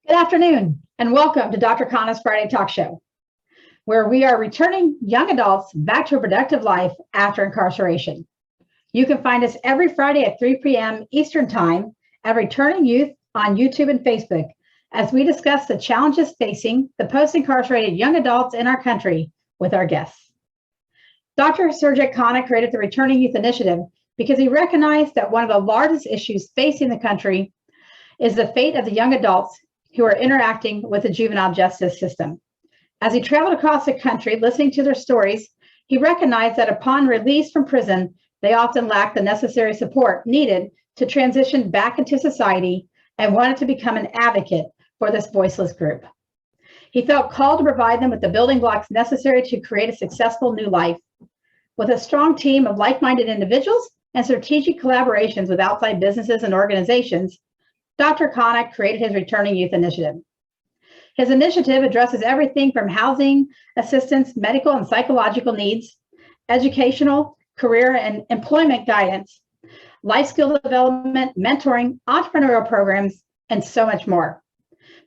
Good afternoon, and welcome to Dr. Khanna's Friday Talk Show, where we are returning young adults back to a productive life after incarceration. You can find us every Friday at 3 p.m. Eastern Time at Returning Youth on YouTube and Facebook as we discuss the challenges facing the post-incarcerated young adults in our country with our guests. Dr. Surjit Khanna created the Returning Youth Initiative because he recognized that one of the largest issues facing the country is the fate of the young adults who are interacting with the juvenile justice system. As he traveled across the country listening to their stories, he recognized that upon release from prison, they often lack the necessary support needed to transition back into society and wanted to become an advocate for this voiceless group. He felt called to provide them with the building blocks necessary to create a successful new life. With a strong team of like-minded individuals and strategic collaborations with outside businesses and organizations, Dr. Khanna created his Returning Youth Initiative. His initiative addresses everything from housing, assistance, medical and psychological needs, educational, career and employment guidance, life skill development, mentoring, entrepreneurial programs, and so much more.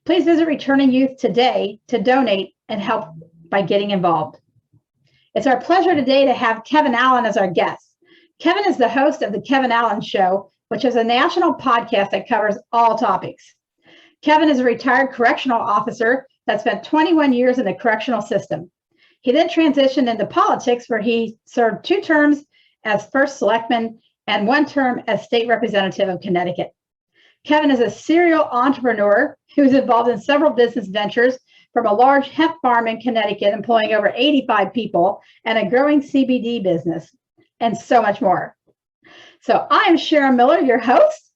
Please visit Returning Youth today to donate and help by getting involved. It's our pleasure today to have Kevin Allen as our guest. Kevin is the host of The Kevin Allen Show, which is a national podcast that covers all topics. Kevin is a retired correctional officer that spent 21 years in the correctional system. He then transitioned into politics, where he served 2 terms as First Selectman and 1 term as state representative of Connecticut. Kevin is a serial entrepreneur who's involved in several business ventures, from a large hemp farm in Connecticut employing over 85 people and a growing CBD business, and so much more. So I am Sharon Miller, your host.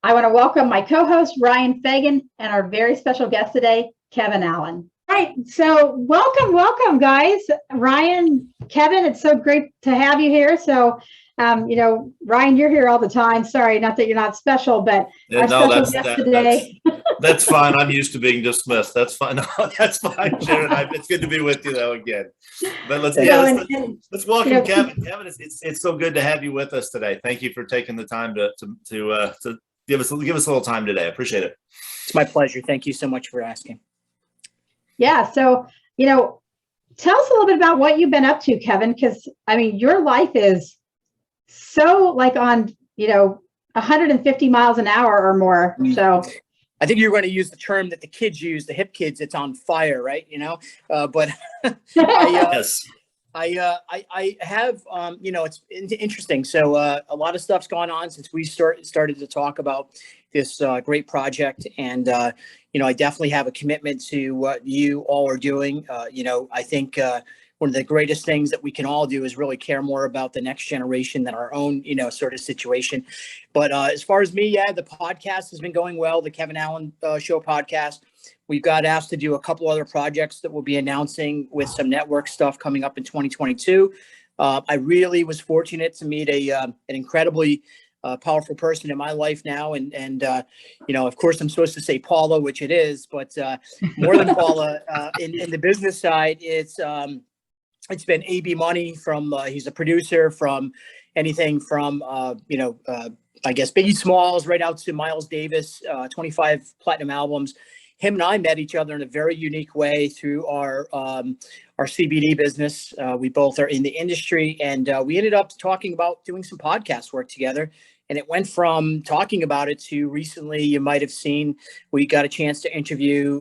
I want to welcome my co-host, Ryan Fegan, and our very special guest today, Kevin Allen. All right, so welcome, guys. Ryan, Kevin, it's so great to have you here. So, Ryan, you're here all the time. Sorry, not that you're not special, but our special guest today. That's fine. I'm used to being dismissed. That's fine. That's fine, Sharon. It's good to be with you, though, again. But let's welcome Kevin. Kevin, it's so good to have you with us today. Thank you for taking the time to give us a little time today. I appreciate it. It's my pleasure. Thank you so much for asking. Yeah. So, tell us a little bit about what you've been up to, Kevin, because your life is so on 150 miles an hour or more. So I think you're going to use the term that the kids use, the hip kids. It's on fire, right? But yes. I have, it's interesting. So a lot of stuff's gone on since we started to talk about this great project. And, I definitely have a commitment to what you all are doing. I think one of the greatest things that we can all do is really care more about the next generation than our own, sort of situation. But as far as me, the podcast has been going well. The Kevin Allen Show podcast. We've got asked to do a couple other projects that we'll be announcing with some network stuff coming up in 2022. I really was fortunate to meet an incredibly powerful person in my life now. And of course, I'm supposed to say Paula, which it is, but more than Paula, in the business side, it's been AB Money from, he's a producer from anything from, I guess Biggie Smalls right out to Miles Davis, 25 platinum albums. Him and I met each other in a very unique way through our CBD business. We both are in the industry, and we ended up talking about doing some podcast work together. And it went from talking about it to recently, you might have seen, we got a chance to interview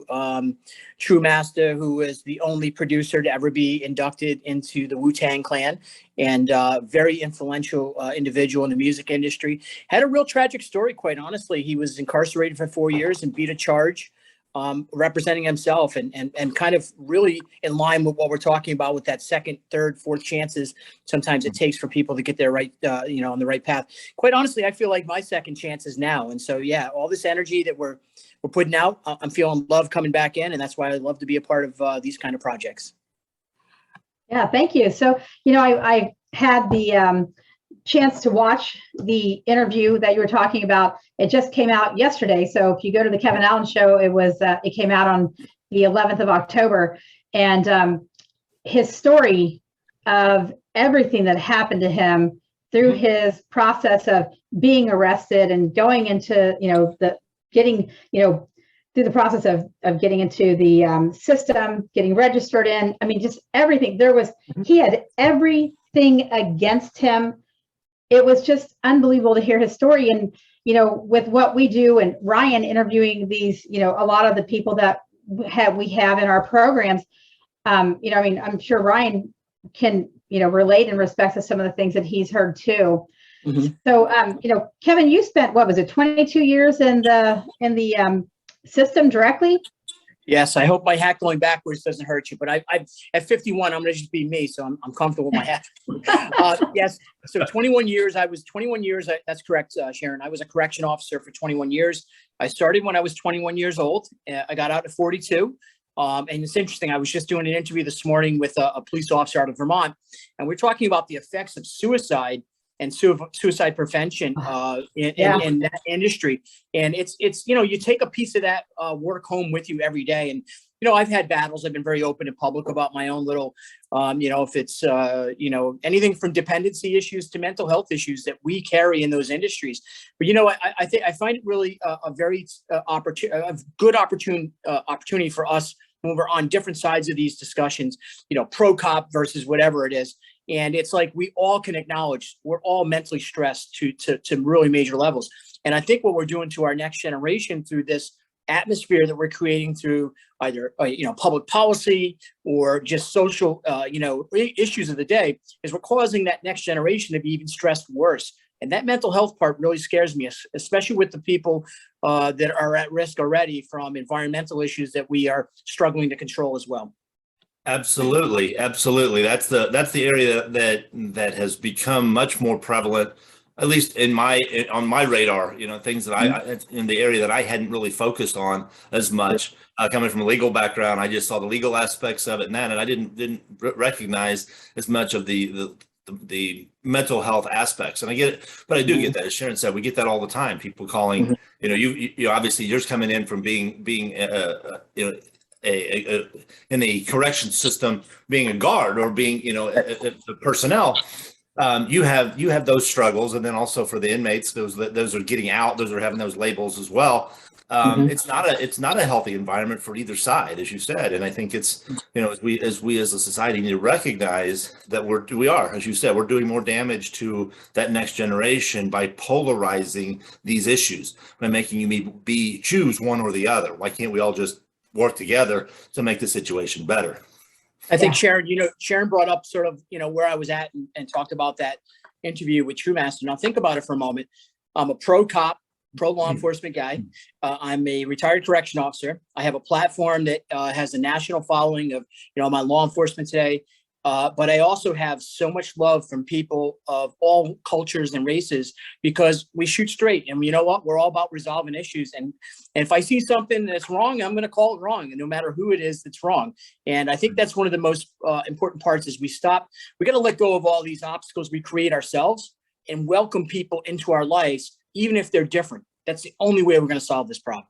True Master, who is the only producer to ever be inducted into the Wu-Tang Clan, and very influential individual in the music industry. Had a real tragic story, quite honestly. He was incarcerated for 4 years and beat a charge representing himself, and kind of really in line with what we're talking about with that second, third, fourth chances sometimes it takes for people to get their right, on the right path. Quite honestly, I feel like my second chance is now. And so, all this energy that we're putting out, I'm feeling love coming back in, and that's why I love to be a part of these kind of projects. Yeah, thank you. So, I had the chance to watch the interview that you were talking about. It just came out yesterday. So if you go to the Kevin Allen Show, it came out on the 11th of October. And his story of everything that happened to him through his process of being arrested and going into, getting, through the process of getting into the system, getting registered in. I mean, just everything. He had everything against him. It was just unbelievable to hear his story. And, with what we do and Ryan interviewing these, a lot of the people that we have in our programs, I'm sure Ryan can, relate in respect to some of the things that he's heard too. Mm-hmm. So, Kevin, you spent, 22 years in the system directly? Yes, I hope my hat going backwards doesn't hurt you, but I at 51, I'm going to just be me, so I'm comfortable with my hat. Yes, so 21 years, that's correct, Sharon. I was a correction officer for 21 years. I started when I was 21 years old. I got out at 42. And it's interesting, I was just doing an interview this morning with a police officer out of Vermont, and we're talking about the effects of suicide and suicide prevention in that industry. And it's you take a piece of that work home with you every day. And, I've had battles. I've been very open and public about my own little, if it's, anything from dependency issues to mental health issues that we carry in those industries. But, I think I find it really a very good opportunity for us when we're on different sides of these discussions, pro cop versus whatever it is. And it's like we all can acknowledge we're all mentally stressed to really major levels. And I think what we're doing to our next generation through this atmosphere that we're creating through either public policy or just social issues of the day is we're causing that next generation to be even stressed worse. And that mental health part really scares me, especially with the people that are at risk already from environmental issues that we are struggling to control as well. Absolutely. That's the area that has become much more prevalent, at least on my radar. Things that I in the area that I hadn't really focused on as much. Coming from a legal background, I just saw the legal aspects of it and I didn't recognize as much of the mental health aspects. And I get it, but I do get that. As Sharon said, we get that all the time. People calling, you obviously yours coming in from being in the correction system, being a guard or being, a personnel, you have those struggles. And then also for the inmates, those are getting out, those are having those labels as well. It's not a healthy environment for either side, as you said. And I think it's, as we as a society need to recognize that we are, as you said, we're doing more damage to that next generation by polarizing these issues, by making you choose one or the other. Why can't we all just work together to make the situation better? I think Sharon, Sharon brought up sort of, where I was at and talked about that interview with Truemaster. Now think about it for a moment. I'm a pro cop, pro law enforcement guy. I'm a retired correction officer. I have a platform that has a national following of, my law enforcement today. But I also have so much love from people of all cultures and races because we shoot straight. And you know what? We're all about resolving issues. And if I see something that's wrong, I'm going to call it wrong. And no matter who it is that's wrong. And I think that's one of the most important parts is we got to let go of all these obstacles we create ourselves and welcome people into our lives, even if they're different. That's the only way we're going to solve this problem.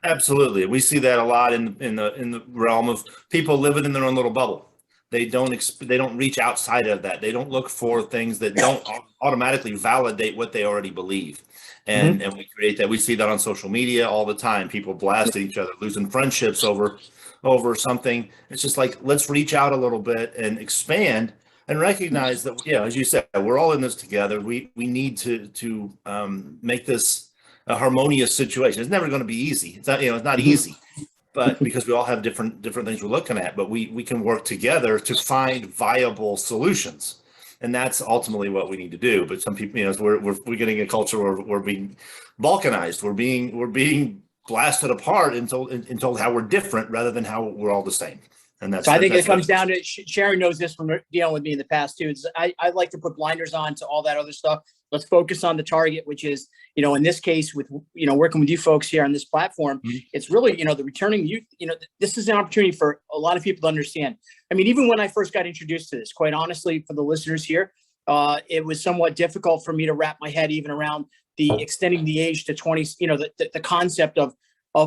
Absolutely. We see that a lot in the realm of people living in their own little bubble. They don't reach outside of that. They don't look for things that don't automatically validate what they already believe. And we create that. We see that on social media all the time. People blasting each other, losing friendships over something. It's just like, let's reach out a little bit and expand and recognize that, as you said, we're all in this together. We need to make this a harmonious situation. It's never going to be easy. It's not easy. But because we all have different things we're looking at, but we can work together to find viable solutions, and that's ultimately what we need to do. But some people, we're getting a culture where we're being balkanized, we're being blasted apart and told how we're different rather than how we're all the same. And that's. So I think it comes down to Sharon knows this from dealing with me in the past too. I like to put blinders on to all that other stuff. Let's focus on the target, which is, in this case with, working with you folks here on this platform, it's really, the returning youth, this is an opportunity for a lot of people to understand. I mean, even when I first got introduced to this, quite honestly, for the listeners here, it was somewhat difficult for me to wrap my head even around the extending the age to 20, the concept of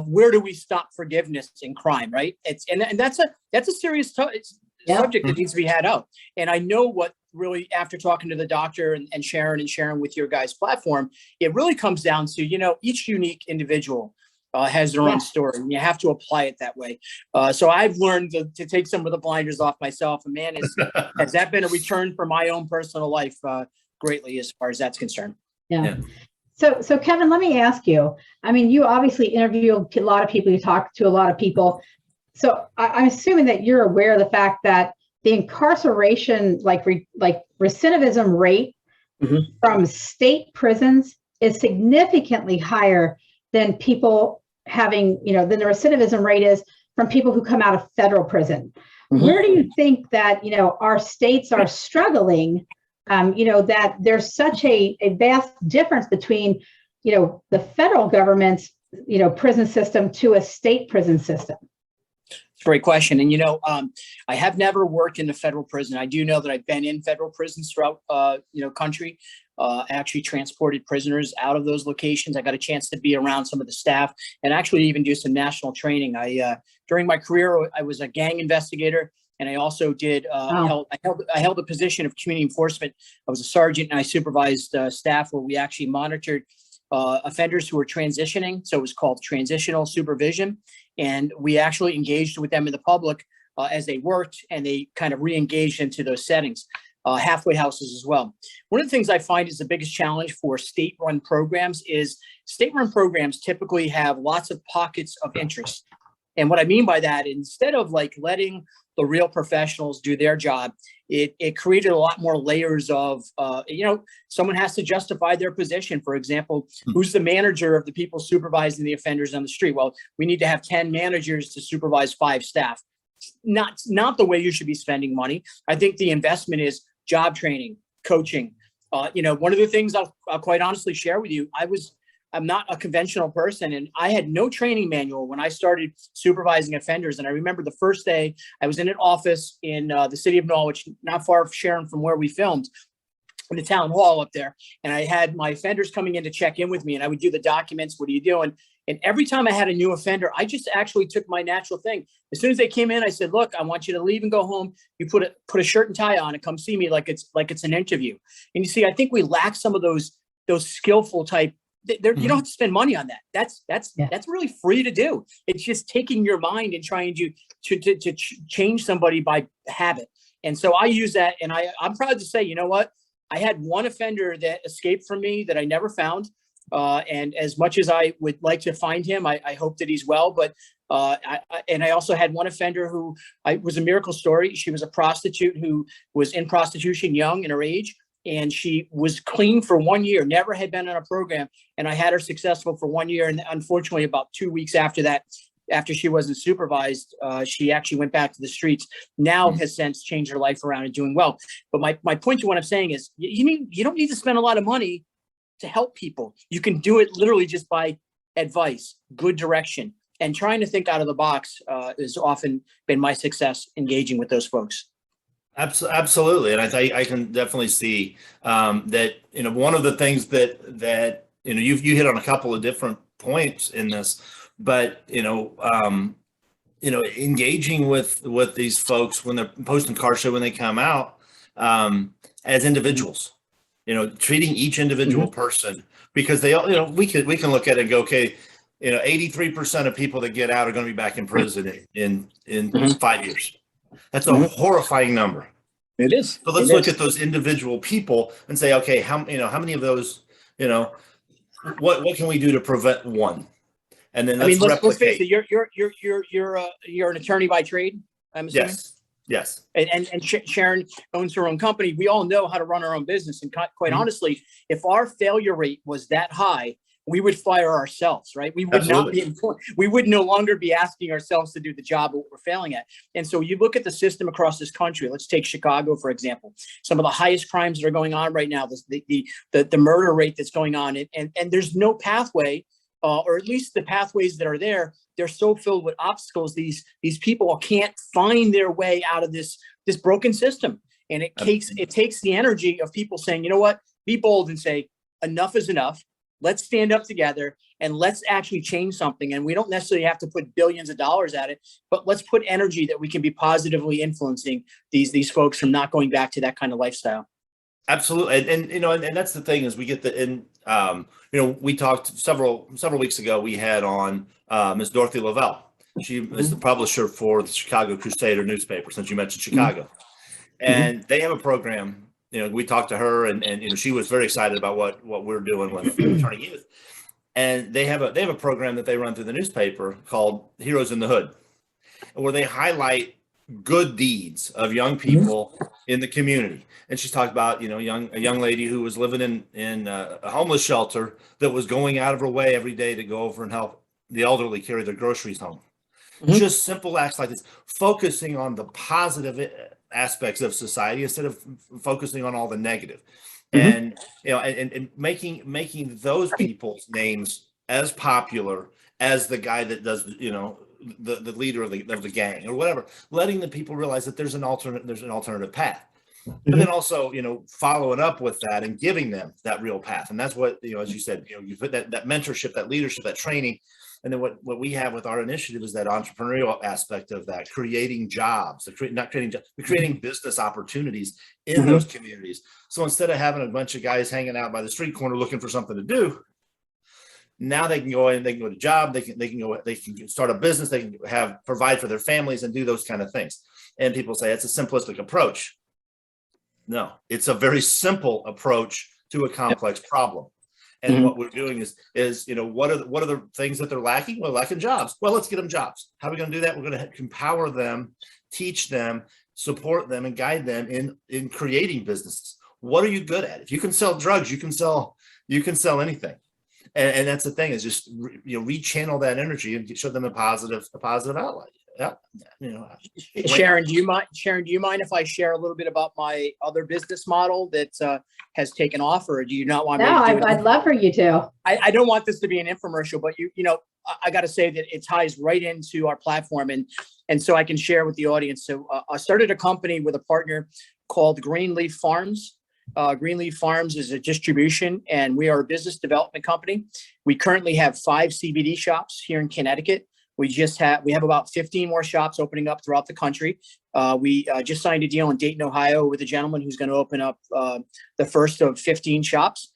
where do we stop forgiveness in crime, right? And that's a serious subject that needs to be had out. And I know what really, after talking to the doctor and Sharon with your guys' platform, it really comes down to, each unique individual has their own story, and you have to apply it that way. So I've learned to take some of the blinders off myself. And man, has that been a return for my own personal life greatly as far as that's concerned. Yeah. So Kevin, let me ask you. I mean, you obviously interview a lot of people. You talk to a lot of people. So I'm assuming that you're aware of the fact that the incarceration, like recidivism rate from state prisons is significantly higher than people having, than the recidivism rate is from people who come out of federal prison. Where do you think that, our states are struggling? That there's such a vast difference between, the federal government's, prison system to a state prison system? It's a great question. And, I have never worked in a federal prison. I do know that I've been in federal prisons throughout, country. Actually transported prisoners out of those locations. I got a chance to be around some of the staff and actually even do some national training. During my career, I was a gang investigator, and I also did. I held a position of community enforcement. I was a sergeant, and I supervised staff where we actually monitored offenders who were transitioning. So it was called transitional supervision, and we actually engaged with them in the public as they worked, and they kind of re-engaged into those settings. Halfway houses as well. One of the things I find is the biggest challenge for state-run programs is state-run programs typically have lots of pockets of interest. And what I mean by that, instead of letting the real professionals do their job, it created a lot more layers of, someone has to justify their position. For example, who's the manager of the people supervising the offenders on the street? Well, we need to have 10 managers to supervise 5 staff. Not the way you should be spending money. I think the investment is job training, coaching. One of the things I'll quite honestly share with you, I'm not a conventional person, and I had no training manual when I started supervising offenders. And I remember the first day I was in an office in the city of Norwich, not far from Sharon, from where we filmed, in the town hall up there. And I had my offenders coming in to check in with me, and I would do the documents. What are you doing? And every time I had a new offender, I just actually took my natural thing. As soon as they came in, I said, look, I want you to leave and go home. You put a shirt and tie on and come see me like it's an interview. And you see, I think we lack some of those skillful type. You don't have to spend money on that. That's really free to do. It's just taking your mind and trying to change somebody by habit. And so I use that. And I'm proud to say, you know what? I had one offender that escaped from me that I never found. And as much as I would like to find him, I hope that he's well. But I also had one offender who was a miracle story. She was a prostitute who was in prostitution, young in her age, and she was clean for 1 year, never had been on a program. And I had her successful for 1 year. And unfortunately, about 2 weeks after that, after she wasn't supervised, she actually went back to the streets. Now has since changed her life around and doing well. But my point to what I'm saying is, you don't need to spend a lot of money to help people. You can do it literally just by advice, good direction, and trying to think out of the box has often been my success engaging with those folks. Absolutely. And I can definitely see that, one of the things that you hit on a couple of different points in this, but, engaging with these folks when they're post-incarcerated, when they come out, as individuals, treating each individual person, because they all, we can look at it and go, okay, 83% of people that get out are going to be back in prison in 5 years. That's a horrifying number. It is. So let's look at those individual people and say, okay, how many of those, what can we do to prevent one? And then let's face it, you're an attorney by trade, I'm assuming. Yes. And Sharon owns her own company. We all know how to run our own business. And quite honestly, if our failure rate was that high, we would fire ourselves, right? We would not be employed. We would no longer be asking ourselves to do the job that we're failing at. And so you look at the system across this country. Let's take Chicago, for example. Some of the highest crimes that are going on right now, the murder rate that's going on, and there's no pathway, or at least the pathways that are there, they're so filled with obstacles. These people can't find their way out of this broken system. And it takes the energy of people saying, you know what, be bold and say, enough is enough. Let's stand up together and let's actually change something. And we don't necessarily have to put billions of dollars at it, but let's put energy that we can be positively influencing these folks from not going back to that kind of lifestyle. Absolutely. And that's the thing is we get we talked several weeks ago, we had on Miss Dorothy Lavelle. She is the publisher for the Chicago Crusader newspaper, since you mentioned Chicago. And they have a program, we talked to her and she was very excited about what we're doing with returning youth. And they have a program that they run through the newspaper called Heroes in the Hood, where they highlight good deeds of young people in the community. And she's talked about, a young lady who was living in a homeless shelter that was going out of her way every day to go over and help the elderly carry their groceries home. Just simple acts like this, focusing on the positive aspects of society instead of focusing on all the negative. And and making those people's names as popular as the guy that does the leader of the gang or whatever, letting the people realize that there's an alternative path. But then also, following up with that and giving them that real path. And that's what, as you said, you put that mentorship, that leadership, that training. And then what we have with our initiative is that entrepreneurial aspect of that, creating jobs, creating business opportunities in those communities. So instead of having a bunch of guys hanging out by the street corner looking for something to do, now they can go in, they can go to job, they can start a business, they can provide for their families and do those kind of things. And people say it's a simplistic approach. No, it's a very simple approach to a complex problem. And what we're doing is what are the things that they're lacking? Well, lacking jobs. Well, let's get them jobs. How are we going to do that? We're going to empower them, teach them, support them, and guide them in creating businesses. What are you good at? If you can sell drugs, you can sell anything. And that's the thing, is just rechannel that energy and show them a positive outlet. Yeah. Sharon, do you mind if I share a little bit about my other business model that has taken off, or do you not want me to do it? I'd love for you to. I don't want this to be an infomercial, but I got to say that it ties right into our platform, and so I can share with the audience. So I started a company with a partner called Greenleaf Farms. Greenleaf Farms is a distribution, and we are a business development company. We currently have 5 CBD shops here in Connecticut. We have about 15 more shops opening up throughout the country. We just signed a deal in Dayton, Ohio with a gentleman who's going to open up the first of 15 shops.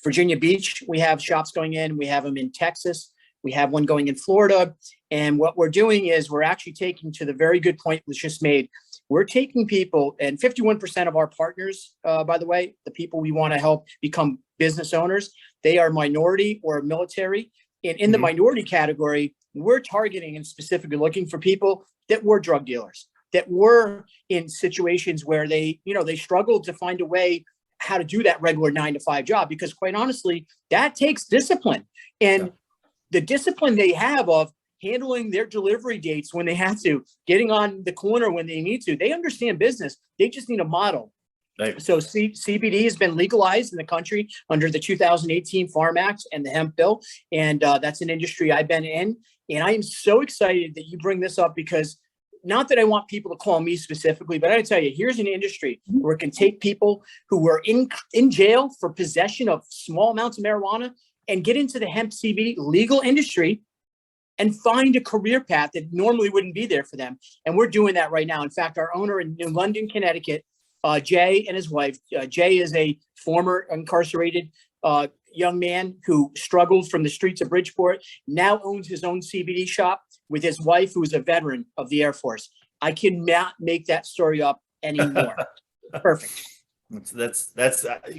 Virginia Beach, we have shops going in. We have them in Texas. We have one going in Florida. And what we're doing is we're actually taking, to the very good point was just made, we're taking people, and 51% of our partners, by the way, the people we want to help become business owners, they are minority or military. And in the minority category, we're targeting and specifically looking for people that were drug dealers, that were in situations where they struggled to find a way how to do that regular 9-to-5 job, because quite honestly, that takes discipline. And the discipline they have of handling their delivery dates when they have to, getting on the corner when they need to, they understand business. They just need a model. Right. So CBD has been legalized in the country under the 2018 Farm Act and the hemp bill. And that's an industry I've been in. And I am so excited that you bring this up, because not that I want people to call me specifically, but I tell you, here's an industry where it can take people who were in jail for possession of small amounts of marijuana and get into the hemp CBD legal industry and find a career path that normally wouldn't be there for them. And we're doing that right now. In fact, our owner in New London, Connecticut, Jay and his wife, Jay is a former incarcerated young man who struggled from the streets of Bridgeport, now owns his own CBD shop with his wife, who is a veteran of the Air Force. I cannot make that story up anymore. Perfect. That's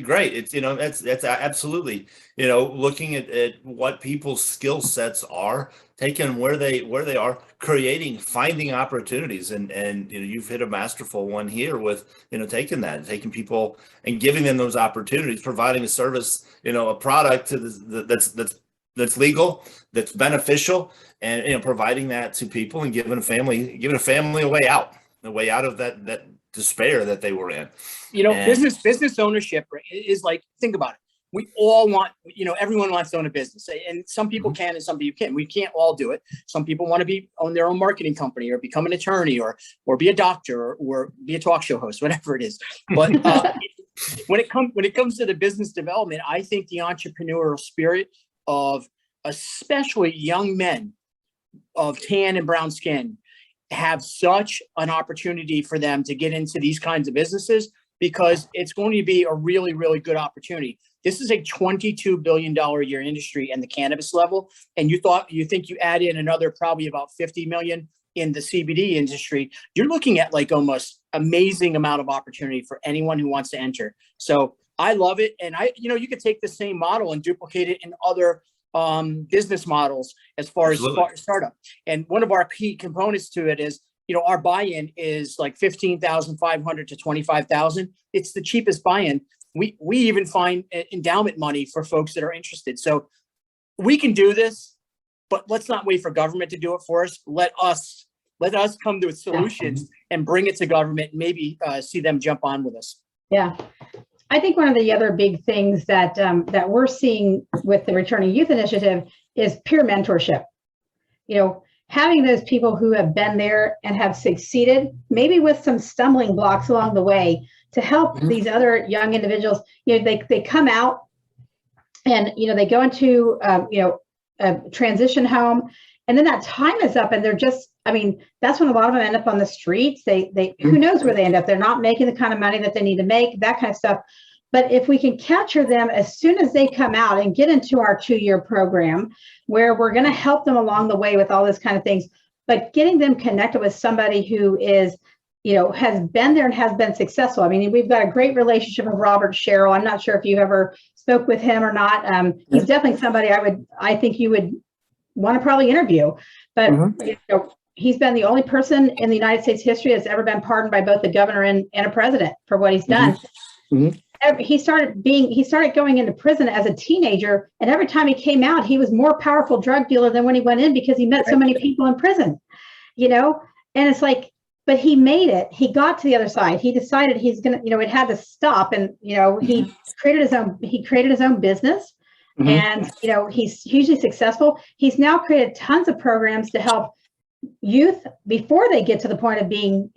great. It's, that's absolutely, looking at what people's skill sets are, taking where they are, creating, finding opportunities. And you've hit a masterful one here with, taking people and giving them those opportunities, providing a service, a product to that's legal, that's beneficial, and, providing that to people and giving a family a way out of that despair that they were in. Business ownership is like, think about it. We all want, everyone wants to own a business, and some people can and some people can't. We can't all do it. Some people want to own their own marketing company, or become an attorney, or be a doctor, or be a talk show host, whatever it is. But when it comes to the business development, I think the entrepreneurial spirit of especially young men of tan and brown skin have such an opportunity for them to get into these kinds of businesses. because it's going to be a really, really good opportunity. This is a $22 billion a year industry in the cannabis level. And you think you add in another probably about 50 million in the CBD industry, you're looking at like almost amazing amount of opportunity for anyone who wants to enter. So I love it. And you could take the same model and duplicate it in other business models as far as startup. And one of our key components to it is, our buy-in is like 15,500 to 25,000. It's the cheapest buy-in. We even find endowment money for folks that are interested. So we can do this, but let's not wait for government to do it for us. Let us come to solutions and bring it to government. And maybe see them jump on with us. Yeah. I think one of the other big things that we're seeing with the Returning Youth Initiative is peer mentorship. Having those people who have been there and have succeeded, maybe with some stumbling blocks along the way, to help these other young individuals. They come out and they go into a transition home, and then that time is up, and they're just, that's when a lot of them end up on the streets. They who knows where they end up. They're not making the kind of money that they need to make, that kind of stuff. But if we can capture them as soon as they come out and get into our 2-year program, where we're going to help them along the way with all this kind of things, but getting them connected with somebody who is, has been there and has been successful. We've got a great relationship with Robert Sherrill. I'm not sure if you ever spoke with him or not. He's definitely somebody I think you would want to probably interview. But he's been the only person in the United States history that's ever been pardoned by both the governor and a president for what he's done. He started going into prison as a teenager, and every time he came out, he was more powerful drug dealer than when he went in, because he met so many people in prison, and it's like, but he made it. He got to the other side. He decided he's gonna, it had to stop, and he created his own business, and he's hugely successful. He's now created tons of programs to help youth before they get to the point of being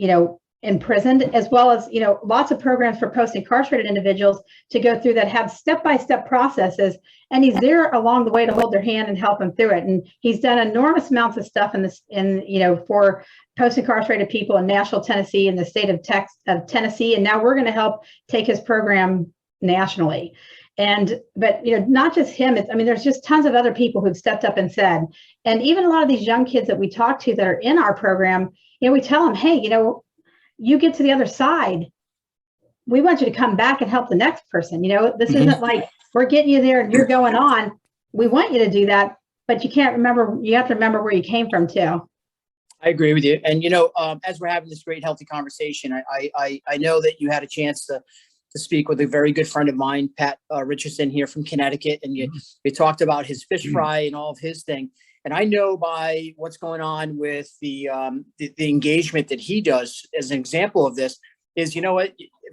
imprisoned, as well as lots of programs for post-incarcerated individuals to go through that have step-by-step processes, and he's there along the way to hold their hand and help them through it. And he's done enormous amounts of stuff for post-incarcerated people in Nashville, Tennessee, and the state of Tennessee, and now we're going to help take his program nationally. But not just him. There's just tons of other people who've stepped up and said, and even a lot of these young kids that we talk to that are in our program, we tell them, hey, you get to the other side, we want you to come back and help the next person. This isn't like we're getting you there and you're going on. We want you to do that, but you have to remember where you came from too. I agree with you. And, as we're having this great, healthy conversation, I know that you had a chance to speak with a very good friend of mine, Pat Richardson here from Connecticut. And you talked about his fish fry and all of his thing. And I know by what's going on with the engagement that he does as an example of this is,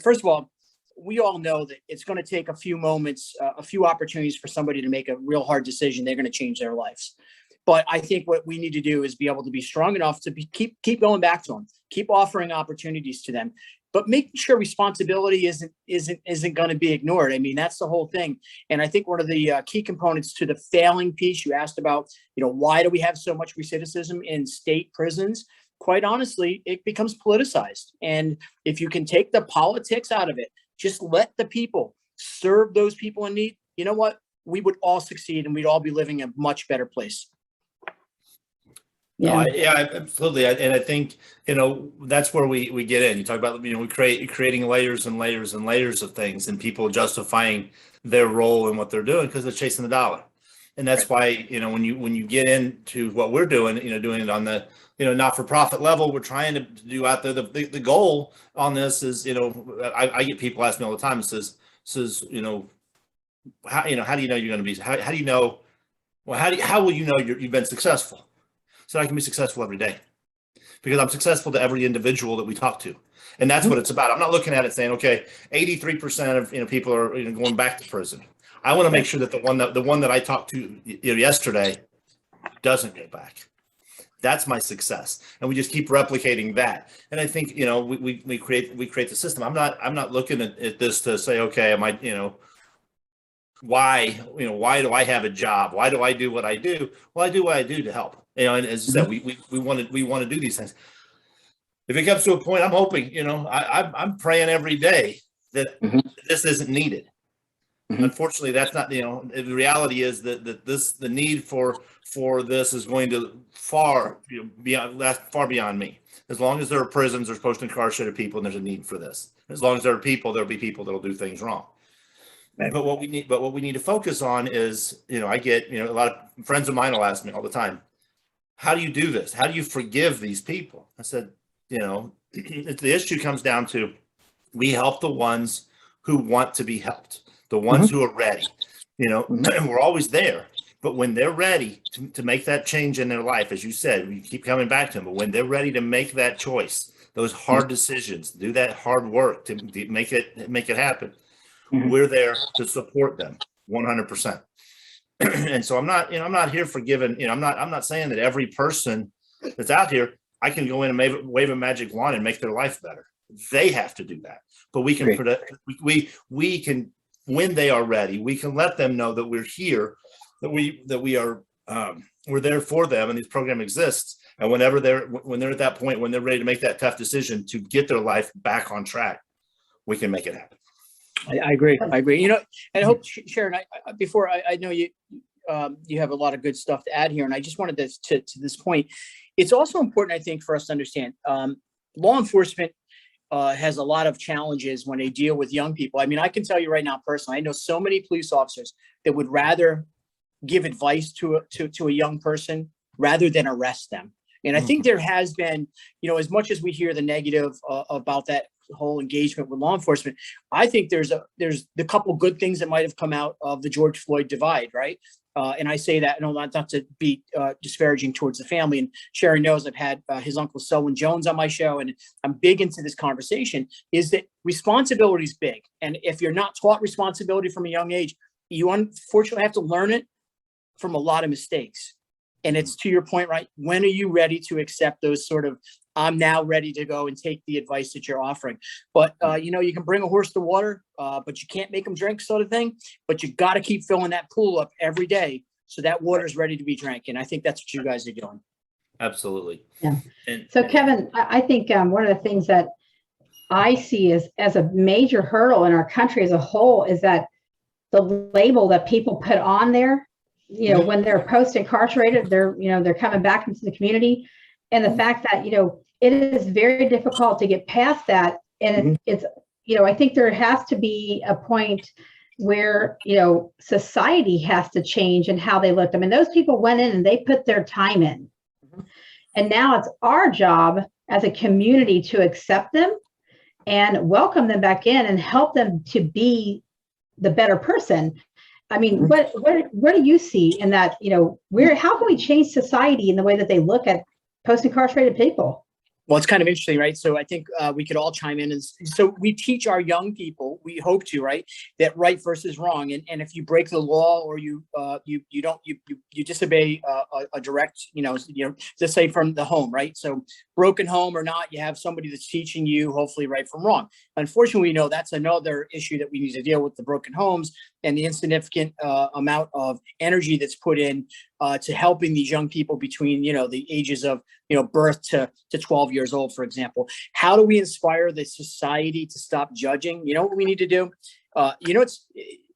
first of all, we all know that it's going to take a few moments, a few opportunities for somebody to make a real hard decision. They're going to change their lives. But I think what we need to do is be able to be strong enough to keep going back to them, keep offering opportunities to them, but making sure responsibility isn't going to be ignored. That's the whole thing. And I think one of the key components to the failing piece you asked about, why do we have so much recidivism in state prisons? Quite honestly, it becomes politicized. And if you can take the politics out of it, just let the people serve those people in need, you know what? We would all succeed and we'd all be living in a much better place. Yeah, absolutely. And I think, that's where we get in. You talk about, creating layers and layers and layers of things, and people justifying their role in what they're doing because they're chasing the dollar. And that's why, when you get into what we're doing, doing it on the, not-for-profit level, we're trying to do out there. The goal on this is, I get people ask me all the time, says, how do you know you're going to be, how do you know, well, how will you know you've been successful? So I can be successful every day because I'm successful to every individual that we talk to. And that's what it's about. I'm not looking at it saying, okay, 83% of people are going back to prison. I want to make sure that the one that I talked to yesterday doesn't go back. That's my success. And we just keep replicating that. And I think, we create the system. I'm not looking at this to say, okay, am I, why do I have a job? Why do I do what I do? Well, I do what I do to help. And as I said, we want to do these things. If it comes to a point, I'm hoping, I'm praying every day that Mhm. this isn't needed. Mhm. Unfortunately, that's not, the reality is that the need for this is going to far beyond me. As long as there are prisons, there's post-incarcerated people, and there's a need for this. As long as there are people, there'll be people that'll do things wrong. Right. But what we need to focus on is, I get, a lot of friends of mine will ask me all the time, how do you do this? How do you forgive these people? I said, the issue comes down to, we help the ones who want to be helped, the ones who are ready. We're always there, but when they're ready to make that change in their life, as you said, we keep coming back to them, but when they're ready to make that choice, those hard decisions, do that hard work to make it happen, we're there to support them 100%. And so I'm not here for giving, I'm not saying that every person that's out here, I can go in and wave a magic wand and make their life better. They have to do that, but we can we can, when they are ready, we can let them know that we're here, that we are, we're there for them, and this program exists. And when they're at that point, when they're ready to make that tough decision to get their life back on track, we can make it happen. I agree. And I hope, Sharon, before I know you have a lot of good stuff to add here, and I just wanted to this point, it's also important, I think, for us to understand, law enforcement has a lot of challenges when they deal with young people. I mean, I can tell you right now, personally, I know so many police officers that would rather give advice to a young person rather than arrest them. And I think there has been, as much as we hear the negative about that whole engagement with law enforcement, I think there's the couple good things that might have come out of the George Floyd divide, right? And I say that, not to be disparaging towards the family. And Sharon knows I've had his uncle Selwyn Jones on my show, and I'm big into this conversation, is that responsibility is big. And if you're not taught responsibility from a young age, you unfortunately have to learn it from a lot of mistakes. And it's to your point, right? When are you ready to accept those sort of, I'm now ready to go and take the advice that you're offering? But, you can bring a horse to water, but you can't make them drink, sort of thing. But you got to keep filling that pool up every day so that water is ready to be drank. And I think that's what you guys are doing. Absolutely. Yeah. So Kevin, I think one of the things that I see as a major hurdle in our country as a whole is that the label that people put on there, when they're post-incarcerated, they're coming back into the community. And the fact that, it is very difficult to get past that. And it's, I think there has to be a point where, society has to change in how they look. I mean, those people went in and they put their time in. And now it's our job as a community to accept them and welcome them back in and help them to be the better person. I mean, what do you see in that, how can we change society in the way that they look at post-incarcerated people? Well, it's kind of interesting, right? So I think we could all chime in. So we teach our young people, we hope to, right, that right versus wrong. And if you break the law or you disobey a direct, let's say from the home, right? So broken home or not, you have somebody that's teaching you hopefully right from wrong. Unfortunately, we know that's another issue that we need to deal with, the broken homes and the insignificant amount of energy that's put in to helping these young people between, the ages of, birth to 12 years old, for example. How do we inspire the society to stop judging? You know what we need to do? It's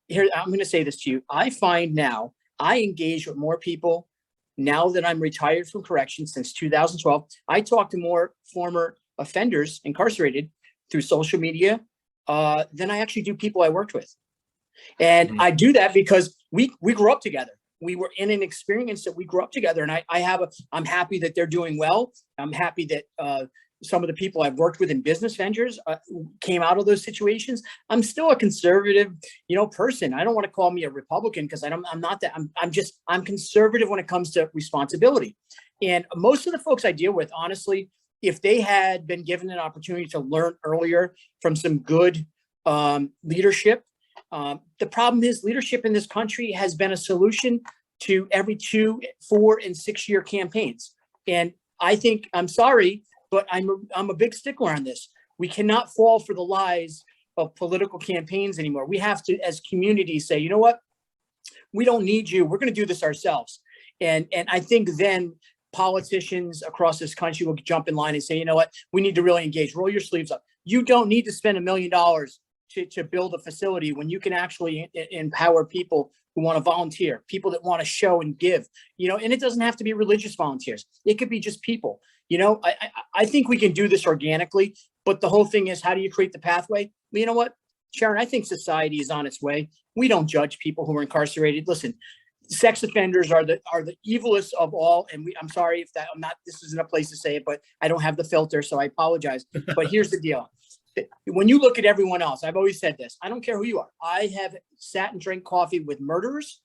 here. I'm going to say this to you. I find now I engage with more people now that I'm retired from corrections since 2012. I talk to more former offenders incarcerated through social media than I actually do people I worked with. And I do that because we grew up together. We were in an experience that we grew up together, and I'm happy that they're doing well. I'm happy that some of the people I've worked with in business ventures came out of those situations. I'm still a conservative, person. I don't want to call me a Republican because I'm not that. I'm conservative when it comes to responsibility. And most of the folks I deal with, honestly, if they had been given an opportunity to learn earlier from some good leadership. The problem is leadership in this country has been a solution to every 2, 4, and 6 year campaigns. And I think, I'm sorry, but I'm a big stickler on this. We cannot fall for the lies of political campaigns anymore. We have to, as communities, say, you know what? We don't need you. We're going to do this ourselves. And I think then politicians across this country will jump in line and say, you know what? We need to really engage. Roll your sleeves up. You don't need to spend $1 million to build a facility when you can actually empower people who want to volunteer, people that want to show and give, and it doesn't have to be religious volunteers. It could be just people. I think we can do this organically, but the whole thing is, how do you create the pathway? Well, you know what, Sharon, I think society is on its way. We don't judge people who are incarcerated. Listen, sex offenders are the evilest of all. And I'm sorry if this isn't a place to say it, but I don't have the filter, so I apologize. But here's the deal. When you look at everyone else, I've always said this, I don't care who you are. I have sat and drank coffee with murderers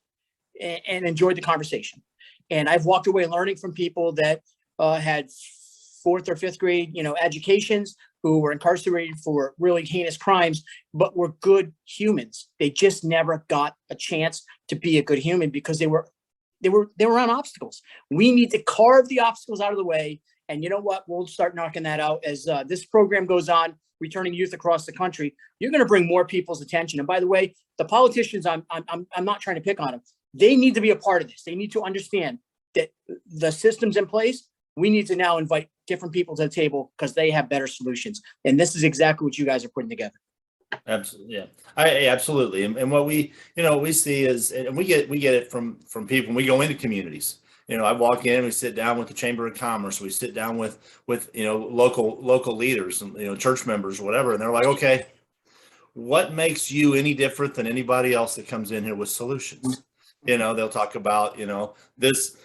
and enjoyed the conversation. And I've walked away learning from people that had 4th or 5th grade, educations, who were incarcerated for really heinous crimes, but were good humans. They just never got a chance to be a good human because they were on obstacles. We need to carve the obstacles out of the way. And you know what? We'll start knocking that out as this program goes on, returning youth across the country. You're going to bring more people's attention. And by the way, the politicians, I'm not trying to pick on them. They need to be a part of this. They need to understand that the system's in place. We need to now invite different people to the table because they have better solutions. And this is exactly what you guys are putting together. Absolutely. Yeah, absolutely. And what we see is, and we get it from people when we go into communities. I walk in, we sit down with the Chamber of Commerce, we sit down with local leaders and, church members or whatever. And they're like, okay, what makes you any different than anybody else that comes in here with solutions? They'll talk about, this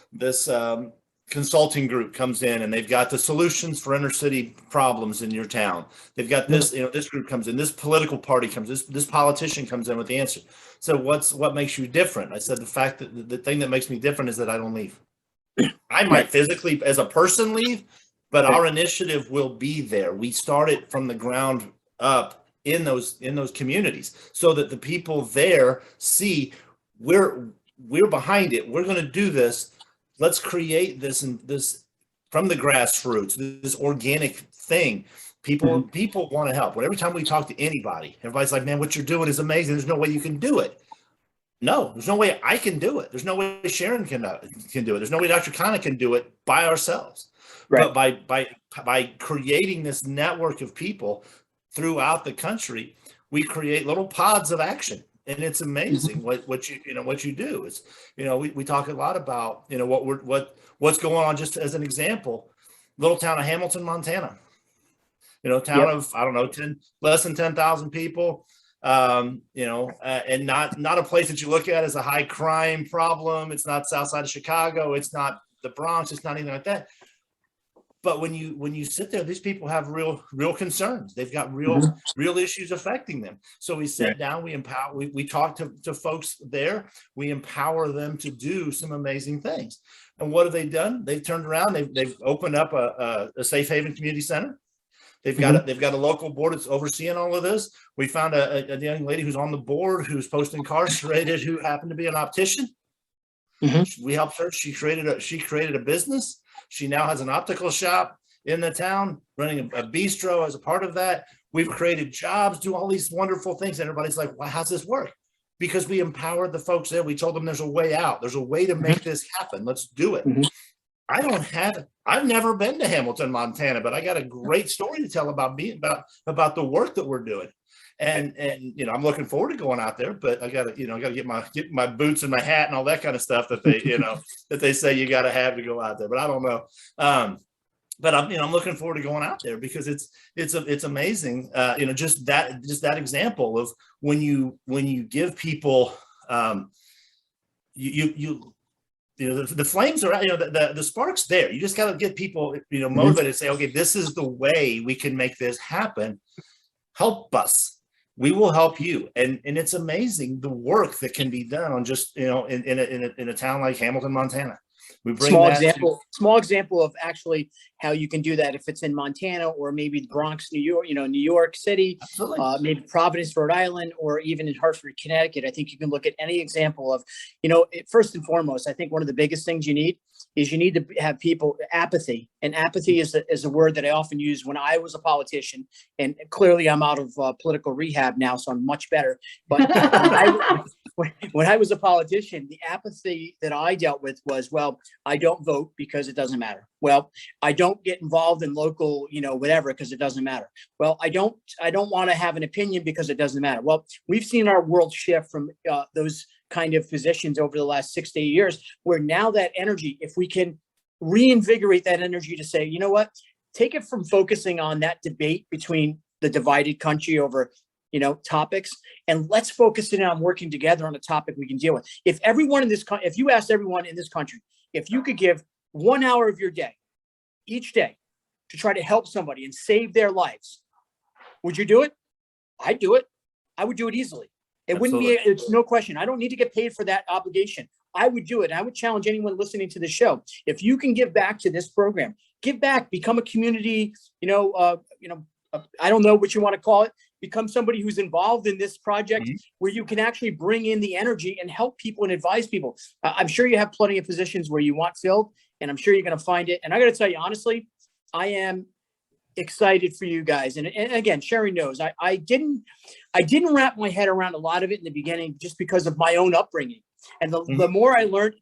consulting group comes in and they've got the solutions for inner city problems in your town. They've got this, this group comes in, this political party comes, this politician comes in with the answer. So what makes you different? I said, the fact that the thing that makes me different is that I don't leave. I might physically as a person leave, but our initiative will be there. We start it from the ground up in those communities so that the people there see we're behind it. We're going to do this. Let's create this from the grassroots, this organic thing. People want to help. Every time we talk to anybody, everybody's like, man, what you're doing is amazing. There's no way you can do it. No, there's no way I can do it. There's no way Sharon can do it. There's no way Dr. Khanna can do it by ourselves. Right. But by creating this network of people throughout the country, we create little pods of action. And it's amazing what you do. It's, we talk a lot about, what's going on. Just as an example, little town of Hamilton, Montana, town of, I don't know, less than 10,000 people, and not a place that you look at as a high crime problem. It's not south side of Chicago. It's not the Bronx. It's not anything like that. But when you sit there, these people have real concerns. They've got real issues affecting them. So we sit down, we empower, we talk to folks there, we empower them to do some amazing things. And what have they done? They've turned around, they've opened up a safe haven community center. They've got a local board that's overseeing all of this. We found a young lady who's on the board who's post-incarcerated who happened to be an optician. We helped her. She created a business. She now has an optical shop in the town, running a bistro as a part of that. We've created jobs, do all these wonderful things. And everybody's like, well, how's this work? Because we empowered the folks there. We told them there's a way out. There's a way to make this happen. Let's do it. I've never been to Hamilton, Montana, but I got a great story to tell about the work that we're doing. And I'm looking forward to going out there, but I gotta get my boots and my hat and all that kind of stuff that they, that they say you got to have to go out there, but I don't know. But I'm looking forward to going out there because it's amazing. Just that example of when you give people, the flames are, the spark's there. You just got to get people, motivated to say, okay, this is the way we can make this happen. Help us. We will help you. And it's amazing the work that can be done on just, in a town like Hamilton, Montana. We bring small example of actually how you can do that if it's in Montana or maybe the Bronx, New York, New York City, maybe Providence, Rhode Island, or even in Hartford, Connecticut. I think you can look at any example of, first and foremost, I think one of the biggest things you need to have people apathy. And apathy is a word that I often used when I was a politician. And clearly I'm out of political rehab now, so I'm much better. But when I was a politician, the apathy that I dealt with was, well, I don't vote because it doesn't matter. Well, I don't get involved in local, whatever, because it doesn't matter. Well, I don't want to have an opinion because it doesn't matter. Well, we've seen our world shift from those kind of positions over the last 6 to 8 years, where now that energy, if we can reinvigorate that energy to say, you know what, take it from focusing on that debate between the divided country over topics, and let's focus in on working together on a topic we can deal with. If you asked everyone in this country, if you could give 1 hour of your day, each day, to try to help somebody and save their lives, would you do it? I'd do it. I would do it easily. It Absolutely. wouldn't be, it's no question. I don't need to get paid for that obligation. I would do it. And I would challenge anyone listening to the show. If you can give back to this program, give back, become a community, I don't know what you want to call it. Become somebody who's involved in this project, where you can actually bring in the energy and help people and advise people. I'm sure you have plenty of positions where you want filled, and I'm sure you're going to find it. And I got to tell you, honestly, I am excited for you guys. And again, Sharon knows I didn't wrap my head around a lot of it in the beginning, just because of my own upbringing. And the more I learned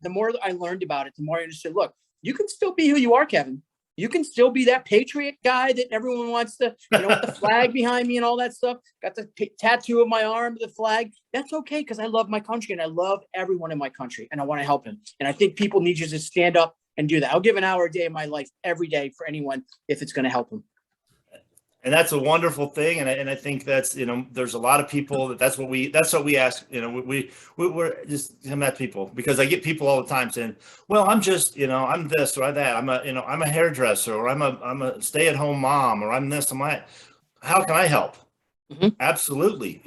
about it, the more I understood, look, you can still be who you are, Kevin. You can still be that patriot guy that everyone wants to, with the flag behind me and all that stuff. Got the tattoo of my arm, the flag. That's okay, because I love my country and I love everyone in my country and I want to help him. And I think people need you to stand up and do that. I'll give an hour a day of my life every day for anyone if it's going to help them. And that's a wonderful thing. And I think that's, there's a lot of people that's what we ask, we're just met people, because I get people all the time saying, well, I'm just, I'm this or that. I'm a hairdresser, or I'm a stay-at-home mom, or I'm this, I'm that. How can I help? Absolutely.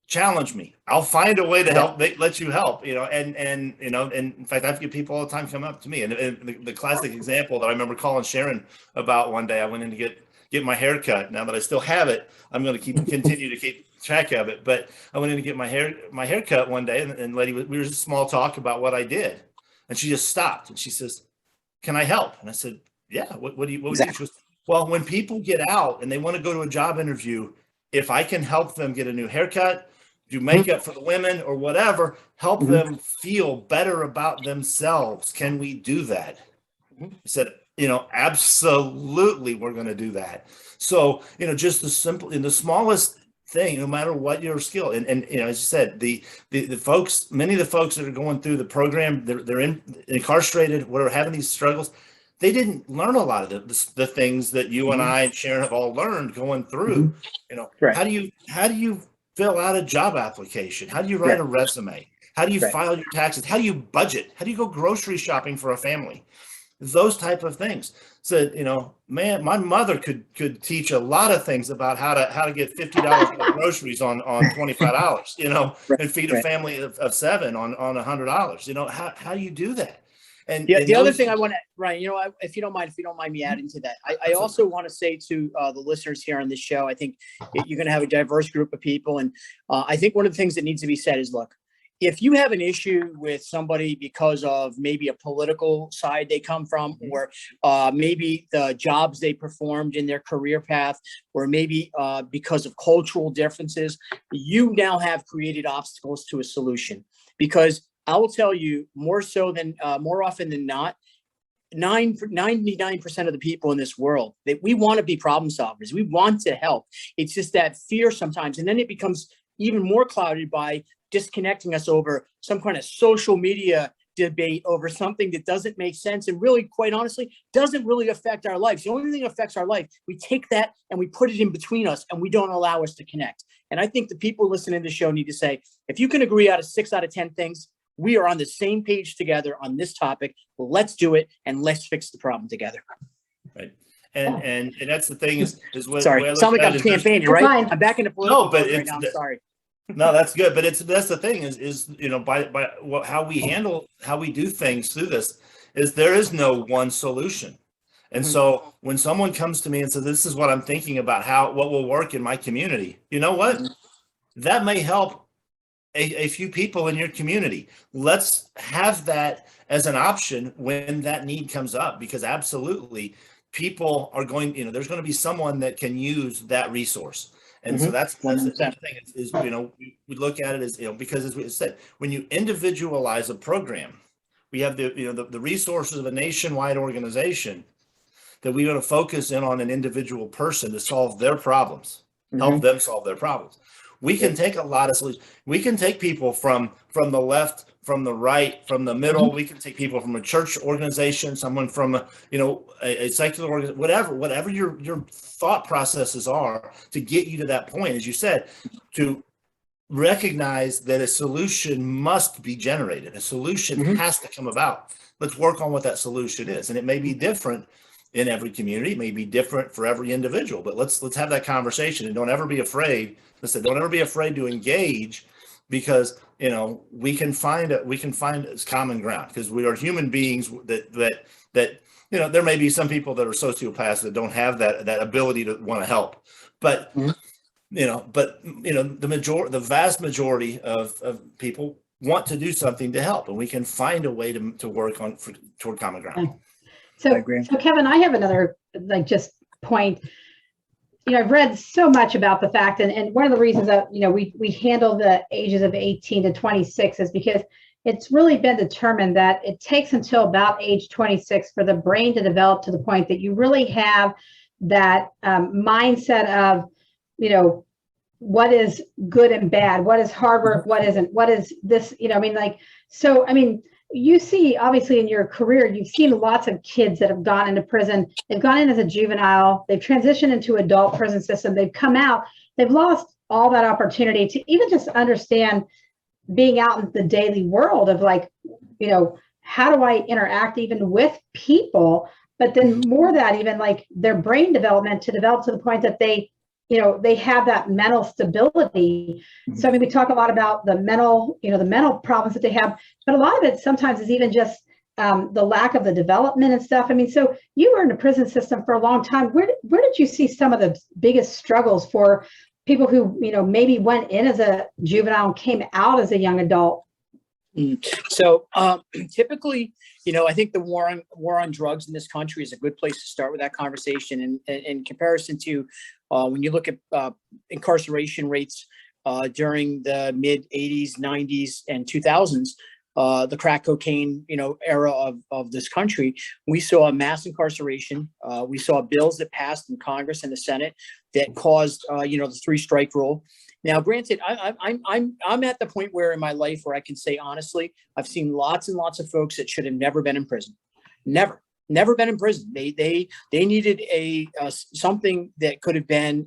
Challenge me. I'll find a way to help, let you help, and in fact, I've got people all the time come up to me. And the classic example that I remember calling Sharon about one day, I went in to get my hair cut. Now that I still have it, I'm going to continue to keep track of it. But I went in to get my hair cut one day, and lady, we were just small talk about what I did, and she just stopped and she says, "Can I help?" And I said, "Yeah. What would you?" She goes, "Well, when people get out and they want to go to a job interview, if I can help them get a new haircut, do makeup for the women or whatever, help them feel better about themselves, can we do that?" I said, absolutely, we're going to do that. So, just the simple, in the smallest thing, no matter what your skill. And as you said, the folks, many of the folks that are going through the program, they're incarcerated, or having these struggles. They didn't learn a lot of the things that you and I and Sharon have all learned going through. Right. How do you fill out a job application? How do you write a resume? How do you file your taxes? How do you budget? How do you go grocery shopping for a family? Those type of things. So, man, my mother could teach a lot of things about how to get $50 for groceries on $25, and feed a family of 7 on $100. How do you do that? And the other thing I want to, Ryan, if you don't mind me adding to that, I also want to say to the listeners here on this show, I think you're going to have a diverse group of people. And I think one of the things that needs to be said is, look, if you have an issue with somebody because of maybe a political side they come from, or maybe the jobs they performed in their career path, or maybe because of cultural differences, you now have created obstacles to a solution. Because I will tell you, more often than not, 99% of the people in this world, that we want to be problem solvers. We want to help. It's just that fear sometimes. And then it becomes even more clouded by disconnecting us over some kind of social media debate over something that doesn't make sense and really, quite honestly, doesn't really affect our lives. The only thing that affects our life, we take that and we put it in between us, and we don't allow us to connect. And I think the people listening to the show need to say, if you can agree out of 6 out of 10 things, we are on the same page together on this topic. Well, let's do it, and let's fix the problem together. Right. And that's the thing is what, sorry, it sounds like I'm campaigning, right? I'm back in the political right now. I'm sorry. No, that's good. But that's the thing is by how we do things through this is there is no one solution. And so when someone comes to me and says, this is what I'm thinking about, what will work in my community, you know what? That may help a few people in your community. Let's have that as an option when that need comes up, because absolutely people are going, there's going to be someone that can use that resource. And so that's the thing is, we look at it as, because as we said, when you individualize a program, we have the resources of a nationwide organization that we're going to focus in on an individual person to solve their problems, help them solve their problems. We can take a lot of solutions. We can take people from the left, from the right, from the middle. We can take people from a church organization, someone from a secular organization, whatever your thought processes are to get you to that point, as you said, to recognize that a solution must be generated. A solution has to come about. Let's work on what that solution is, and it may be different in every community. It may be different for every individual, but let's have that conversation, and don't ever be afraid. Listen, don't ever be afraid to engage, because we can find common ground, because we are human beings that there may be some people that are sociopaths that don't have that ability to want to help, but the vast majority of people want to do something to help, and we can find a way to work toward common ground. So Kevin, I have another just point. I've read so much about the fact, and one of the reasons that we handle the ages of 18 to 26 is because it's really been determined that it takes until about age 26 for the brain to develop to the point that you really have that mindset of what is good and bad, what is hard work, what isn't, what is this, you see, obviously in your career, you've seen lots of kids that have gone into prison. They've gone in as a juvenile, they've transitioned into adult prison system, they've come out, they've lost all that opportunity to even just understand being out in the daily world of how do I interact even with people, but then more that even their brain development to develop to the point that they have that mental stability. So we talk a lot about the mental problems that they have, but a lot of it sometimes is even just the lack of the development and stuff. So you were in the prison system for a long time. Where did you see some of the biggest struggles for people who, maybe went in as a juvenile and came out as a young adult? So typically, I think the war on drugs in this country is a good place to start with that conversation. And in comparison to when you look at incarceration rates during the mid 80s, 90s, and 2000s, the crack cocaine era of this country, we saw mass incarceration. We saw bills that passed in Congress and the Senate that caused the 3-strike rule. Now, granted, I'm at the point where in my life where I can say honestly, I've seen lots and lots of folks that should have never been in prison, never been in prison. They needed something that could have been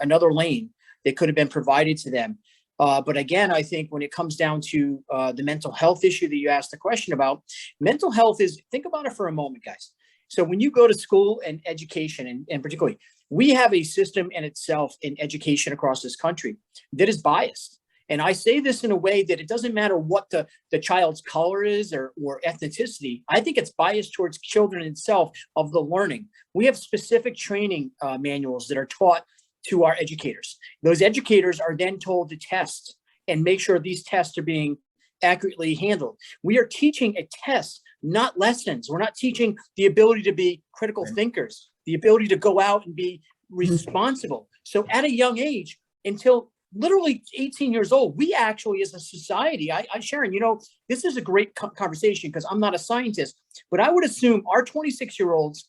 another lane that could have been provided to them. But again, I think when it comes down to the mental health issue that you asked the question about, mental health think about it for a moment, guys. So when you go to school and education, and particularly, we have a system in itself in education across this country that is biased. And I say this in a way that it doesn't matter what the child's color is or ethnicity. I think it's biased towards children itself of the learning. We have specific training manuals that are taught to our educators. Those educators are then told to test and make sure these tests are being accurately handled. We are teaching a test, not lessons. We're not teaching the ability to be critical thinkers, the ability to go out and be responsible. So at a young age, until literally 18 years old, we actually as a society, Sharon, this is a great conversation because I'm not a scientist, but I would assume our 26-year-olds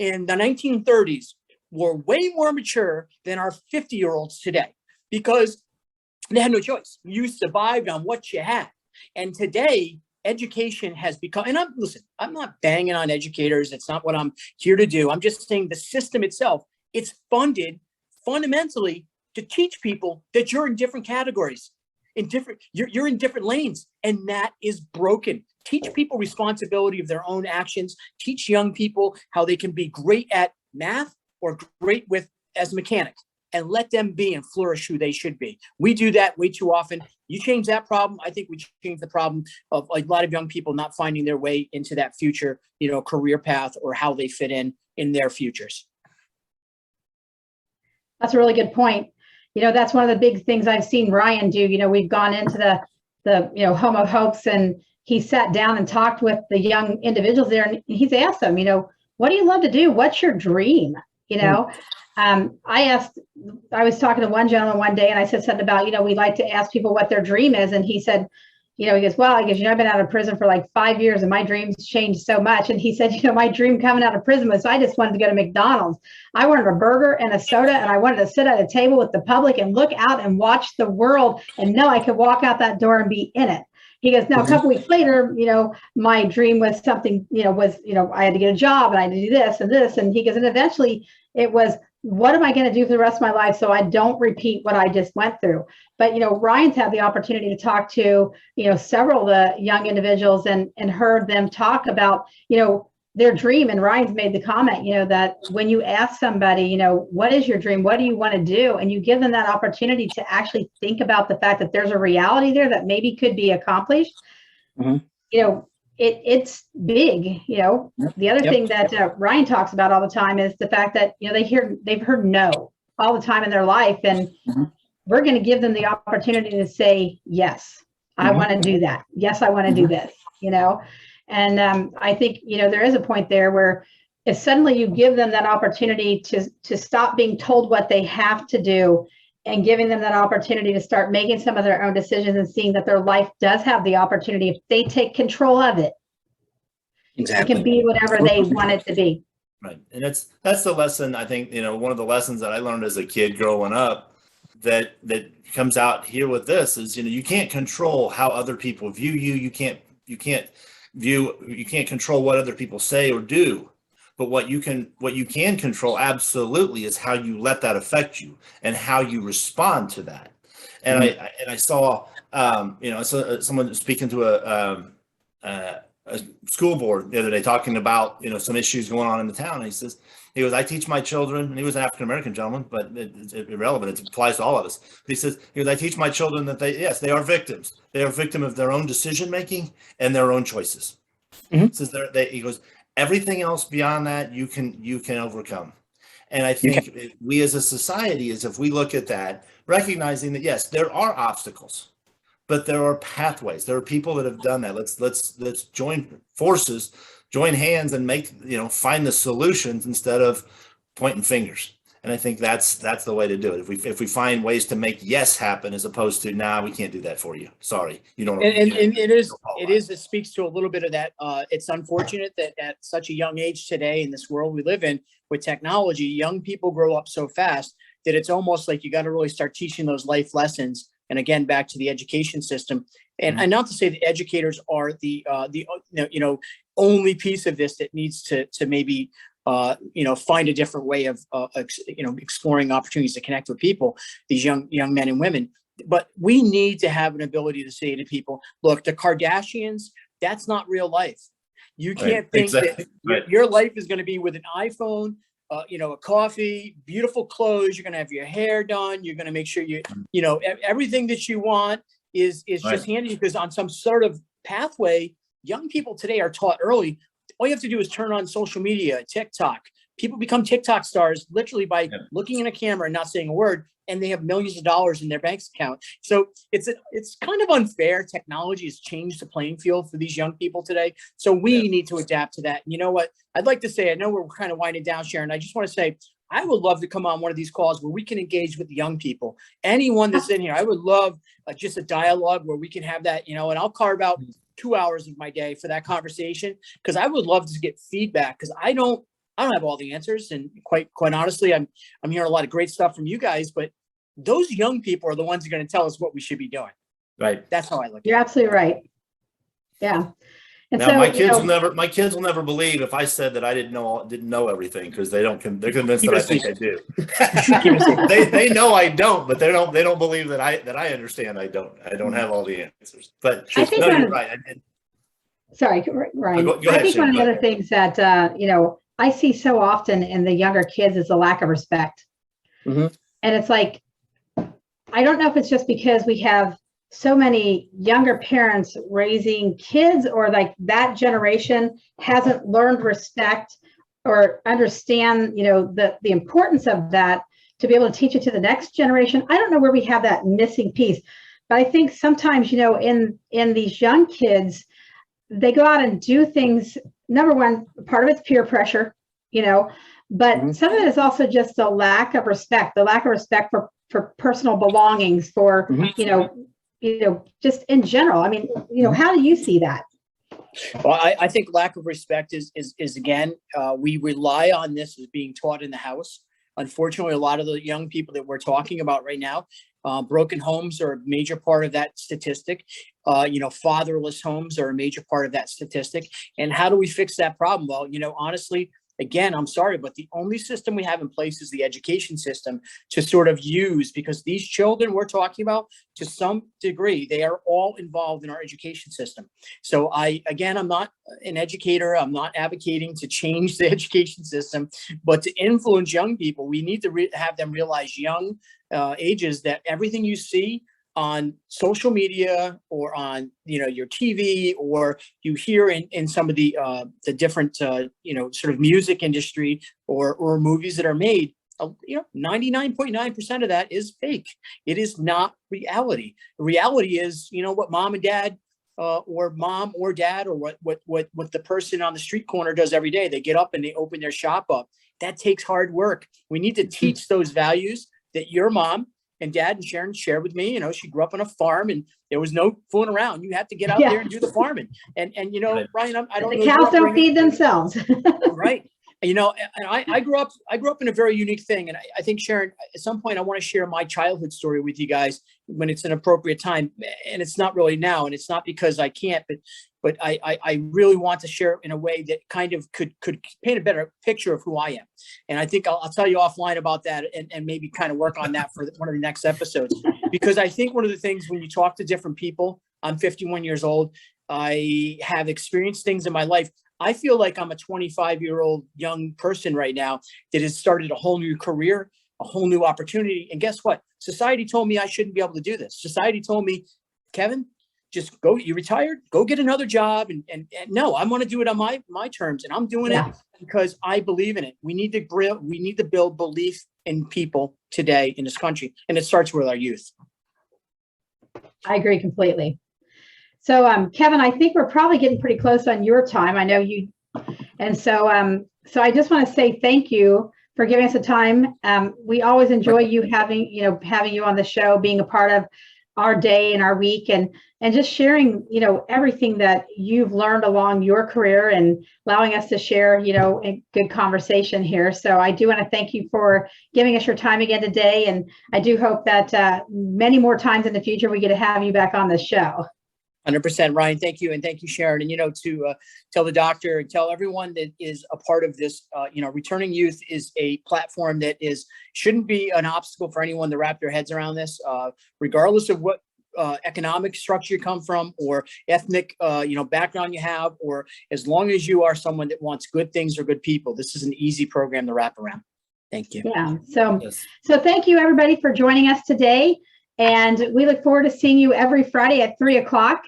in the 1930s were way more mature than our 50-year-olds today because they had no choice. You survived on what you had. And today, education has become, and I'm not banging on educators. It's not what I'm here to do. I'm just saying the system itself, it's funded fundamentally to teach people that you're in different categories, you're in different lanes, and that is broken. Teach people responsibility of their own actions. Teach young people how they can be great at math or great as a mechanic, and let them be and flourish who they should be. We do that way too often. You change that problem, I think we change the problem of a lot of young people not finding their way into that future, career path or how they fit in their futures. That's a really good point. That's one of the big things I've seen Ryan do. We've gone into the Home of Hopes, and he sat down and talked with the young individuals there, and he's asked them, what do you love to do? What's your dream? I was talking to one gentleman one day and I said something about, we like to ask people what their dream is. And he said, he goes, well, I guess, I've been out of prison for like 5 years and my dreams changed so much. And he said, my dream coming out of prison was I just wanted to go to McDonald's. I wanted a burger and a soda and I wanted to sit at a table with the public and look out and watch the world and know I could walk out that door and be in it. He goes, now a couple weeks later, my dream was something, I had to get a job and I had to do this and this. And he goes, and eventually it was, what am I going to do for the rest of my life so I don't repeat what I just went through? But, Ryan's had the opportunity to talk to, several of the young individuals and heard them talk about, their dream. And Ryan's made the comment, that when you ask somebody, what is your dream? What do you want to do? And you give them that opportunity to actually think about the fact that there's a reality there that maybe could be accomplished. It's big. The other thing that Ryan talks about all the time is the fact that, they've heard no all the time in their life. And we're going to give them the opportunity to say, yes, I want to do that. Yes, I want to do this, And I think, there is a point there where if suddenly you give them that opportunity to stop being told what they have to do and giving them that opportunity to start making some of their own decisions and seeing that their life does have the opportunity, if they take control of it, it can be whatever they want it to be. Right. And that's the lesson, I think, one of the lessons that I learned as a kid growing up that comes out here with this is, you can't control how other people view you. You can't control what other people say or do. But what you can control absolutely is how you let that affect you and how you respond to that. And I saw someone speaking to a school board the other day talking about some issues going on in the town. And he goes, I teach my children, and he was an African American gentleman, but it's irrelevant. It applies to all of us. He says, I teach my children that they are victims. They are victim of their own decision making and their own choices. Says he goes, everything else beyond that you can overcome. And I think we as a society is, if we look at that, recognizing that yes, there are obstacles, but there are pathways. There are people that have done that. Let's join forces, join hands, and find the solutions instead of pointing fingers. And I think that's the way to do it. If we find ways to make yes happen as opposed to we can't do that for you. Sorry, you don't. And it speaks to a little bit of that. It's unfortunate that at such a young age today in this world we live in with technology, young people grow up so fast that it's almost like you got to really start teaching those life lessons. And again, back to the education system, and not to say that educators are the only piece of this that needs to maybe find a different way of exploring opportunities to connect with people, these young men and women. But we need to have an ability to say to people, look, the Kardashians, that's not real life. You can't think that your life is going to be with an iPhone, a coffee, beautiful clothes. You're going to have your hair done. You're going to make sure everything that you want is just handed because on some sort of pathway, young people today are taught early. All you have to do is turn on social media, TikTok. People become TikTok stars literally by looking in a camera and not saying a word, and they have millions of dollars in their bank account. So it's kind of unfair. Technology has changed the playing field for these young people today. So we need to adapt to that. And you know what? I'd like to say, I know we're kind of winding down, Sharon. I just want to say, I would love to come on one of these calls where we can engage with the young people. Anyone that's in here, I would love just a dialogue where we can have that, and I'll carve out 2 hours of my day for that conversation, because I would love to get feedback, because I don't have all the answers, and quite honestly, I'm hearing a lot of great stuff from you guys, but those young people are the ones who are going to tell us what we should be doing. Right. That's how I look at it. You're absolutely right. Yeah. And now, my kids will never believe if I said that I didn't know everything, because they're convinced that I think I do. they know I don't, but they don't believe that I understand. I don't have all the answers. But I think you're right. Sorry, Ryan. Go ahead, I think one of the other things that I see so often in the younger kids is the lack of respect. And it's like, I don't know if it's just because we have so many younger parents raising kids, or like that generation hasn't learned respect or understand, the importance of that to be able to teach it to the next generation. I don't know where we have that missing piece, but I think sometimes, in these young kids, they go out and do things. Number one, part of it's peer pressure, but some of it is also just the lack of respect for personal belongings, for, just in general. I mean, how do you see that? Well, I think lack of respect is again, we rely on this as being taught in the house. Unfortunately, a lot of the young people that we're talking about right now, broken homes are a major part of that statistic. Fatherless homes are a major part of that statistic. And how do we fix that problem? Well, honestly, again, I'm sorry, but the only system we have in place is the education system to sort of use, because these children we're talking about, to some degree, they are all involved in our education system. So I'm not an educator. I'm not advocating to change the education system, but to influence young people, we need to have them realize young ages that everything you see on social media or on your TV, or you hear in some of the different sort of music industry or movies that are made, 99.9% of that is fake. It is not reality. The reality is what mom and dad or mom or dad or what the person on the street corner does every day. They get up and they open their shop up. That takes hard work. We need to teach those values that your mom and dad and Sharon shared with me. She grew up on a farm and there was no fooling around. You had to get out there and do the farming. And Ryan, I don't know. The cows don't feed themselves. Right. And I grew up in a very unique thing. And I think, Sharon, at some point, I want to share my childhood story with you guys when it's an appropriate time. And it's not really now. And it's not because I can't, but I really want to share in a way that kind of could paint a better picture of who I am. And I think I'll tell you offline about that and maybe kind of work on that for one of the next episodes. Because I think one of the things when you talk to different people, I'm 51 years old. I have experienced things in my life. I feel like I'm a 25-year-old young person right now that has started a whole new career, a whole new opportunity. And guess what? Society told me I shouldn't be able to do this. Society told me, Kevin, just go, you retired, go get another job. And no, I want to do it on my terms. And I'm doing it because I believe in it. We need to build belief in people today in this country. And it starts with our youth. I agree completely. So, Kevin, I think we're probably getting pretty close on your time. I know you. And so I just want to say thank you for giving us the time. We always enjoy you having you on the show, being a part of our day and our week, and just sharing, everything that you've learned along your career and allowing us to share, a good conversation here. So I do want to thank you for giving us your time again today. And I do hope that many more times in the future, we get to have you back on the show. 100%, Ryan. Thank you. And thank you, Sharon. And, to tell the doctor and tell everyone that is a part of this, Returning Youth is a platform that shouldn't be an obstacle for anyone to wrap their heads around this, regardless of what economic structure you come from or ethnic, background you have, or as long as you are someone that wants good things or good people. This is an easy program to wrap around. Thank you. Yeah. So thank you, everybody, for joining us today. And we look forward to seeing you every Friday at 3:00.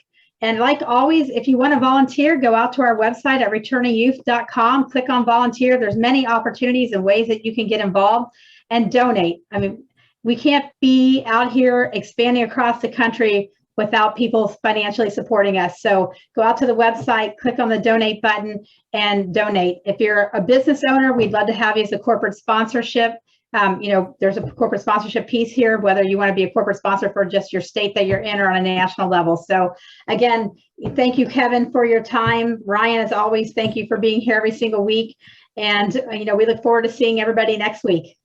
And like always, if you want to volunteer, go out to our website at returningyouth.com, click on volunteer. There's many opportunities and ways that you can get involved and donate. I mean, we can't be out here expanding across the country without people financially supporting us. So go out to the website, click on the donate button and donate. If you're a business owner, we'd love to have you as a corporate sponsorship. There's a corporate sponsorship piece here, whether you want to be a corporate sponsor for just your state that you're in or on a national level. So again, thank you, Kevin, for your time. Ryan, as always, thank you for being here every single week. And, we look forward to seeing everybody next week.